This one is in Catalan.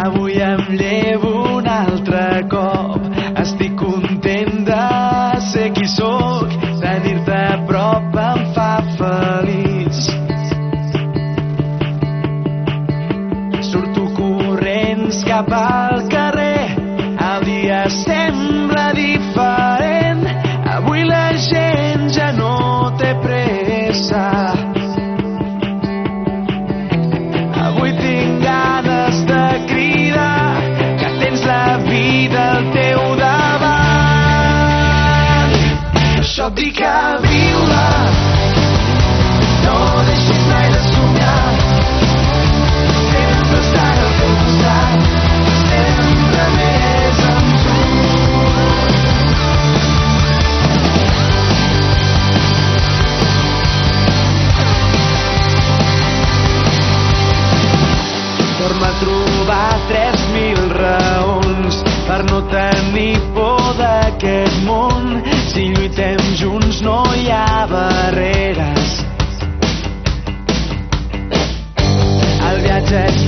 Avui em llevo un altre cop. Estic content de ser qui sóc. Tenir-te a prop em fa feliç. Surto corrents cap al carrer. El dia sembla diferent. Avui la gent ja no té pressa. Avui tinc ganes de cridar que tens la vida al teu davant. Això et dic a viure, no deixis mai de somiar. Sempre estaré al teu costat, sempre més amb tu. Torna a trobar 3.000 raons per no tenir por d'aquest món. Si lluitem junts no hi ha barreres. El viatge és